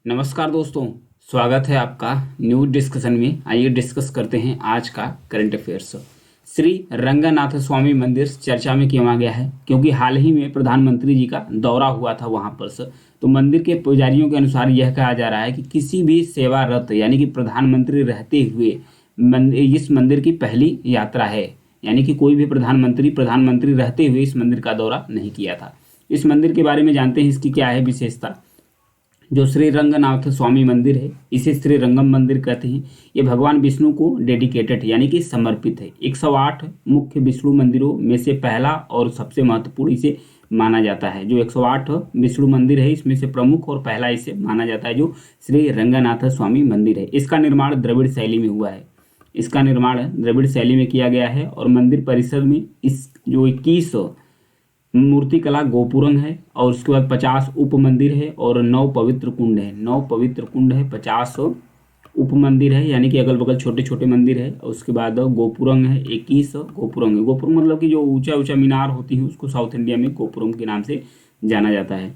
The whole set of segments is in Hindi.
नमस्कार दोस्तों। स्वागत है आपका न्यूज डिस्कशन में। आइए डिस्कस करते हैं आज का करंट अफेयर्स। श्री रंगनाथ स्वामी मंदिर चर्चा में क्यों आ गया है? क्योंकि हाल ही में प्रधानमंत्री जी का दौरा हुआ था वहां पर से। तो मंदिर के पुजारियों के अनुसार यह कहा जा रहा है कि किसी भी सेवारत यानी कि प्रधानमंत्री रहते हुए इस मंदिर की पहली यात्रा है। यानी कि कोई भी प्रधानमंत्री रहते हुए इस मंदिर का दौरा नहीं किया था। इस मंदिर के बारे में जानते हैं, इसकी क्या है विशेषता। जो श्री रंगनाथ स्वामी मंदिर है, इसे श्री रंगम मंदिर कहते हैं। ये भगवान विष्णु को डेडिकेटेड यानी कि समर्पित है। 108 मुख्य विष्णु मंदिरों में से पहला और सबसे महत्वपूर्ण इसे माना जाता है। जो 108 विष्णु मंदिर है, इसमें से प्रमुख और पहला इसे माना जाता है जो श्री रंगनाथ स्वामी मंदिर है। इसका निर्माण द्रविड़ शैली में हुआ है। इसका निर्माण द्रविड़ शैली में किया गया है और मंदिर परिसर में इस जो 21 मूर्तिकला गोपुरम है और उसके बाद 50 उप मंदिर है और 9 पवित्र कुंड है। 9 पवित्र कुंड है, 50 उप मंदिर है यानी कि अगल बगल छोटे छोटे मंदिर है। और उसके बाद गोपुरम है, 21 गोपुरम है। गोपुरम मतलब कि जो ऊंचा ऊंचा मीनार होती है उसको साउथ इंडिया में गोपुरम के नाम से जाना जाता है।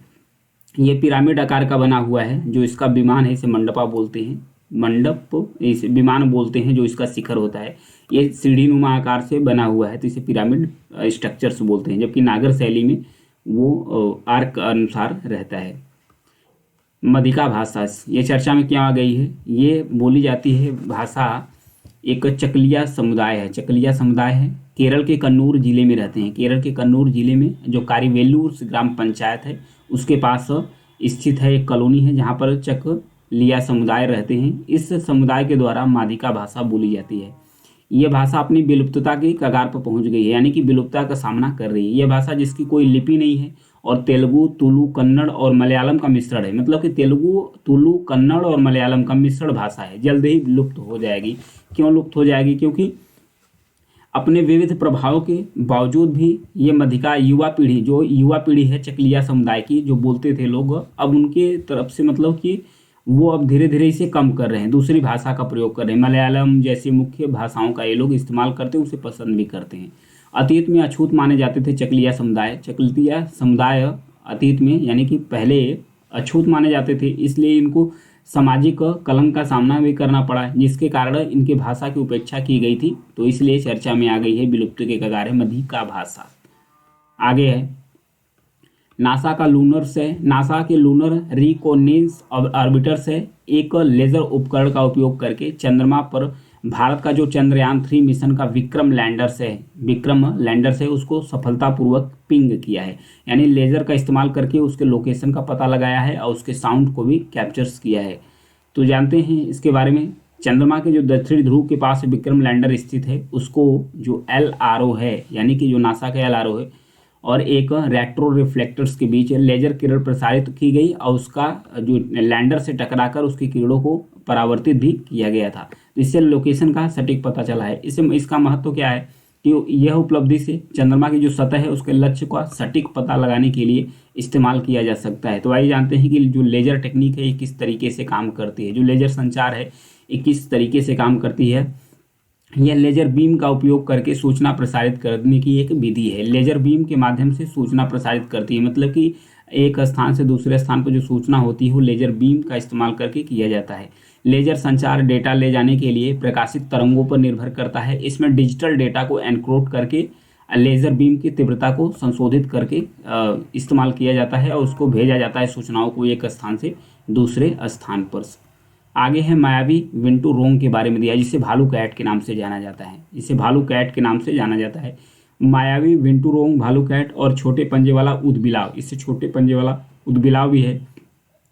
ये पिरामिड आकार का बना हुआ है। जो इसका विमान है इसे मंडपा बोलते हैं। मंडप इस विमान बोलते हैं जो इसका शिखर होता है। ये सीढ़ी नुमा आकार से बना हुआ है तो इसे पिरामिड स्ट्रक्चर्स बोलते हैं। जबकि नागर शैली में वो आर्क अनुसार रहता है। मधिका भाषा ये चर्चा में क्या आ गई है? ये बोली जाती है भाषा एक चकलिया समुदाय है। चकलिया समुदाय है, केरल के कन्नूर जिले में रहते हैं। केरल के कन्नूर जिले में जो कारीवेलूर ग्राम पंचायत है उसके पास स्थित है एक कॉलोनी है जहाँ पर चकलिया समुदाय रहते हैं। इस समुदाय के द्वारा माधिका भाषा बोली जाती है। यह भाषा अपनी विलुप्तता की कगार पर पहुंच गई है यानी कि विलुप्तता का सामना कर रही है। यह भाषा जिसकी कोई लिपि नहीं है और तेलुगु, तुलु, कन्नड़ और मलयालम का मिश्रण है। मतलब कि तेलुगु, तुलु, कन्नड़ और मलयालम का मिश्रण भाषा है। जल्द ही लुप्त हो जाएगी। क्यों लुप्त हो जाएगी? क्योंकि अपने विविध प्रभावों के बावजूद भी ये मधिका युवा पीढ़ी है चकलिया समुदाय की, जो बोलते थे लोग, अब उनके तरफ से मतलब कि वो अब धीरे धीरे इसे कम कर रहे हैं। दूसरी भाषा का प्रयोग कर रहे हैं। मलयालम जैसी मुख्य भाषाओं का ये लोग इस्तेमाल करते हैं, उसे पसंद भी करते हैं। अतीत में अछूत माने जाते थे चकलिया समुदाय अतीत में यानी कि पहले अछूत माने जाते थे, इसलिए इनको सामाजिक कलंक का सामना भी करना पड़ा जिसके कारण इनकी भाषा की उपेक्षा की गई थी। तो इसलिए चर्चा में आ गई है, विलुप्त के कगार है मधिका भाषा। आगे है नासा के लूनर रिकोनेंस ऑर्बिटर से एक लेजर उपकरण का उपयोग करके चंद्रमा पर भारत का जो चंद्रयान 3 मिशन का विक्रम लैंडर से उसको सफलतापूर्वक पिंग किया है। यानी लेजर का इस्तेमाल करके उसके लोकेशन का पता लगाया है और उसके साउंड को भी कैप्चर्स किया है। तो जानते हैं इसके बारे में। चंद्रमा के जो दक्षिणी ध्रुव के पास विक्रम लैंडर स्थित है उसको जो LRO है यानी कि जो नासा का LRO है और एक रेट्रो रिफ्लेक्टर्स के बीच लेजर किरण प्रसारित की गई और उसका जो लैंडर से टकराकर उसकी किरणों को परावर्तित भी किया गया था। तो इससे लोकेशन का सटीक पता चला है। इसका महत्व क्या है कि यह उपलब्धि से चंद्रमा की जो सतह है उसके लक्ष्य का सटीक पता लगाने के लिए इस्तेमाल किया जा सकता है। तो आइए जानते हैं कि जो लेजर टेक्निक है ये किस तरीके से काम करती है। जो लेजर संचार है ये किस तरीके से काम करती है। यह लेजर बीम का उपयोग करके सूचना प्रसारित करने की एक विधि है। लेजर बीम के माध्यम से सूचना प्रसारित करती है। मतलब कि एक स्थान से दूसरे स्थान पर जो सूचना होती है वो लेजर बीम का इस्तेमाल करके किया जाता है। लेजर संचार डेटा ले जाने के लिए प्रकाशित तरंगों पर निर्भर करता है। इसमें डिजिटल डेटा को एनकोड करके लेजर बीम की तीव्रता को संशोधित करके इस्तेमाल किया जाता है और उसको भेजा जाता है सूचनाओं को एक स्थान से दूसरे स्थान पर। आगे है मायावी विंटू रोंग के बारे में दिया, जिसे भालू कैट के नाम से जाना जाता है। मायावी विंटू रोंग, भालू कैट और छोटे पंजे वाला ऊदबिलाव, इससे छोटे पंजे वाला ऊदबिलाव भी है।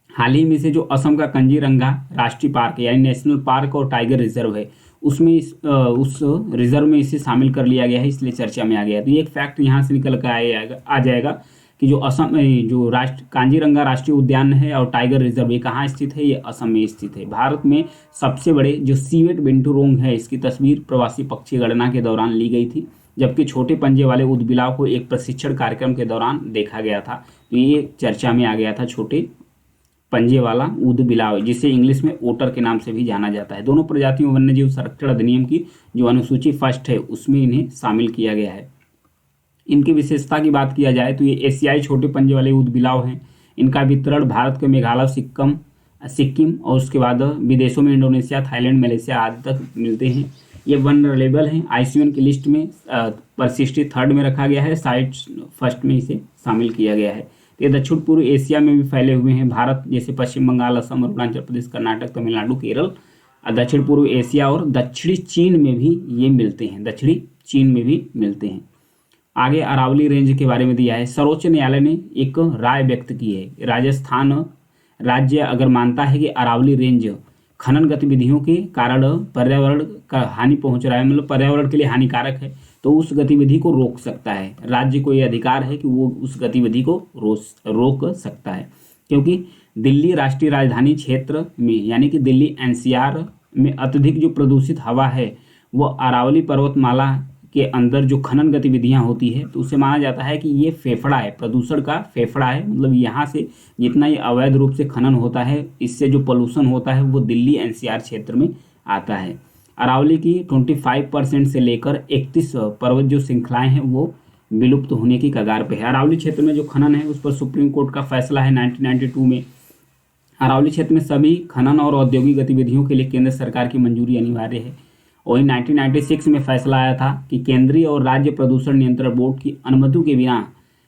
हाल ही में से जो असम का काजीरंगा राष्ट्रीय पार्क यानी नेशनल पार्क और टाइगर रिजर्व है उसमें उस रिजर्व में इसे शामिल कर लिया गया है, इसलिए चर्चा में आ गया है। तो ये एक फैक्ट यहाँ से निकल कर आ जाएगा कि जो असम जो काजीरंगा राष्ट्रीय उद्यान है और टाइगर रिजर्व ये कहाँ स्थित है? ये असम में स्थित है। भारत में सबसे बड़े जो सीवेट विंटू रोंग है इसकी तस्वीर प्रवासी पक्षी गणना के दौरान ली गई थी, जबकि छोटे पंजे वाले ऊदबिलाव को एक प्रशिक्षण कार्यक्रम के दौरान देखा गया था। तो ये चर्चा में आ गया था छोटे पंजे वाला ऊदबिलाव, जिसे इंग्लिश में ओटर के नाम से भी जाना जाता है। दोनों प्रजातियों वन्यजीव संरक्षण अधिनियम की जो अनुसूची 1 है उसमें इन्हें शामिल किया गया है। इनकी विशेषता की बात किया जाए तो ये एशियाई छोटे पंजे वाले ऊदबिलाव हैं। इनका वितरण भारत के मेघालय, सिक्किम, सिक्किम और उसके बाद विदेशों में इंडोनेशिया, थाईलैंड, मलेशिया आदि तक मिलते हैं। ये वनरेबल हैं, IUCN की लिस्ट में पर 63rd में रखा गया है, साइट फर्स्ट में इसे शामिल किया गया है। ये दक्षिण पूर्व एशिया में भी फैले हुए हैं। भारत जैसे पश्चिम बंगाल, असम, अरुणाचल प्रदेश, कर्नाटक, तमिलनाडु, केरल, दक्षिण पूर्व एशिया और दक्षिणी चीन में भी ये मिलते हैं, दक्षिणी चीन में भी मिलते हैं। आगे अरावली रेंज के बारे में दिया है। सर्वोच्च न्यायालय ने एक राय व्यक्त की है। राजस्थान राज्य अगर मानता है कि अरावली रेंज खनन गतिविधियों के कारण पर्यावरण का हानि पहुंच रहा है, मतलब पर्यावरण के लिए हानिकारक है, तो उस गतिविधि को रोक सकता है। राज्य को यह अधिकार है कि वो उस गतिविधि को रोक सकता है, क्योंकि दिल्ली राष्ट्रीय राजधानी क्षेत्र में यानी कि दिल्ली NCR में अत्यधिक जो प्रदूषित हवा है वो अरावली पर्वतमाला के अंदर जो खनन गतिविधियां होती है तो उसे माना जाता है कि ये फेफड़ा है, प्रदूषण का फेफड़ा है। मतलब यहाँ से जितना ये अवैध रूप से खनन होता है, इससे जो पोल्यूशन होता है वो दिल्ली NCR क्षेत्र में आता है। अरावली की 25% से लेकर 31 पर्वत जो श्रृंखलाएं हैं वो विलुप्त होने की कगार पे है। अरावली क्षेत्र में जो खनन है उस पर सुप्रीम कोर्ट का फैसला है 1992 में। अरावली क्षेत्र में सभी खनन और औद्योगिक गतिविधियों के लिए केंद्र सरकार की मंजूरी अनिवार्य है। वही 1996 में फैसला आया था कि केंद्रीय और राज्य प्रदूषण नियंत्रण बोर्ड की अनुमति के बिना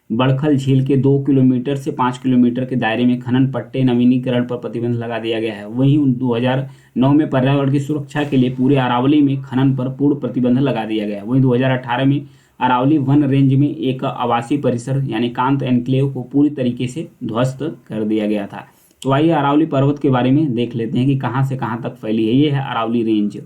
बड़खल झील के 2 किलोमीटर से 5 किलोमीटर के दायरे में खनन पट्टे नवीनीकरण पर प्रतिबंध लगा दिया गया है। वहीं 2009 में पर्यावरण की सुरक्षा के लिए पूरे अरावली में खनन पर पूर्ण प्रतिबंध लगा दिया गया। वहीं 2018 में अरावली वन रेंज में एक आवासीय परिसर यानी कांत एनक्लेव को पूरी तरीके से ध्वस्त कर दिया गया था। तो आइए अरावली पर्वत के बारे में देख लेते हैं कि कहाँ से कहाँ तक फैली है। ये है अरावली रेंज।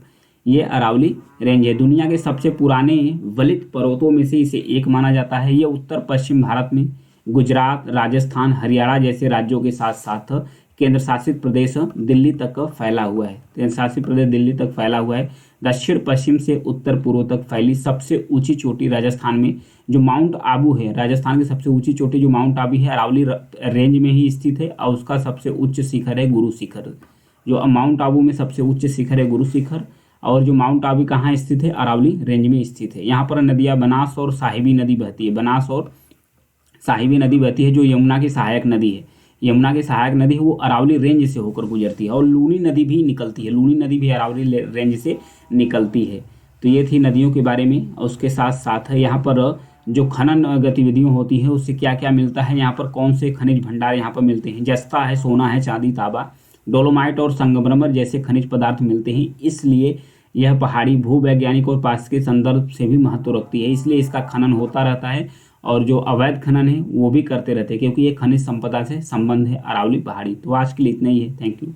ये अरावली रेंज है, दुनिया के सबसे पुराने वलित पर्वतों में से इसे एक माना जाता है। ये उत्तर पश्चिम भारत में गुजरात, राजस्थान, हरियाणा जैसे राज्यों के साथ साथ केंद्र शासित प्रदेश दिल्ली तक फैला हुआ है। केंद्र शासित प्रदेश दिल्ली तक फैला हुआ है। दक्षिण पश्चिम से उत्तर पूर्व तक फैली सबसे ऊंची चोटी राजस्थान में जो माउंट आबू है, राजस्थान की सबसे ऊंची चोटी जो माउंट आबू है अरावली रेंज में ही स्थित है और उसका सबसे उच्च शिखर है गुरु शिखर। जो माउंट आबू में सबसे उच्च शिखर है गुरु शिखर और जो माउंट आबू कहाँ स्थित है, अरावली रेंज में स्थित है। यहाँ पर नदियाँ बनास और साहिबी नदी बहती है। बनास और साहिबी नदी बहती है जो यमुना की सहायक नदी है। यमुना की सहायक नदी है वो अरावली रेंज से होकर गुजरती है और लूनी नदी भी निकलती है। लूनी नदी भी अरावली रेंज से निकलती है। तो ये थी नदियों के बारे में। और उसके साथ साथ यहाँ पर जो खनन गतिविधियों होती है उससे क्या क्या मिलता है, यहाँ पर कौन से खनिज भंडार यहाँ पर मिलते हैं। जस्ता है, सोना है, चांदी, तांबा, डोलोमाइट और संगमरमर जैसे खनिज पदार्थ मिलते हैं। इसलिए यह पहाड़ी भूवैज्ञानिक और पारिस्थितिक संदर्भ से भी महत्व रखती है। इसलिए इसका खनन होता रहता है और जो अवैध खनन है वो भी करते रहते हैं, क्योंकि ये खनिज संपदा से संबंध है अरावली पहाड़ी। तो आज के लिए इतना ही है। Thank you.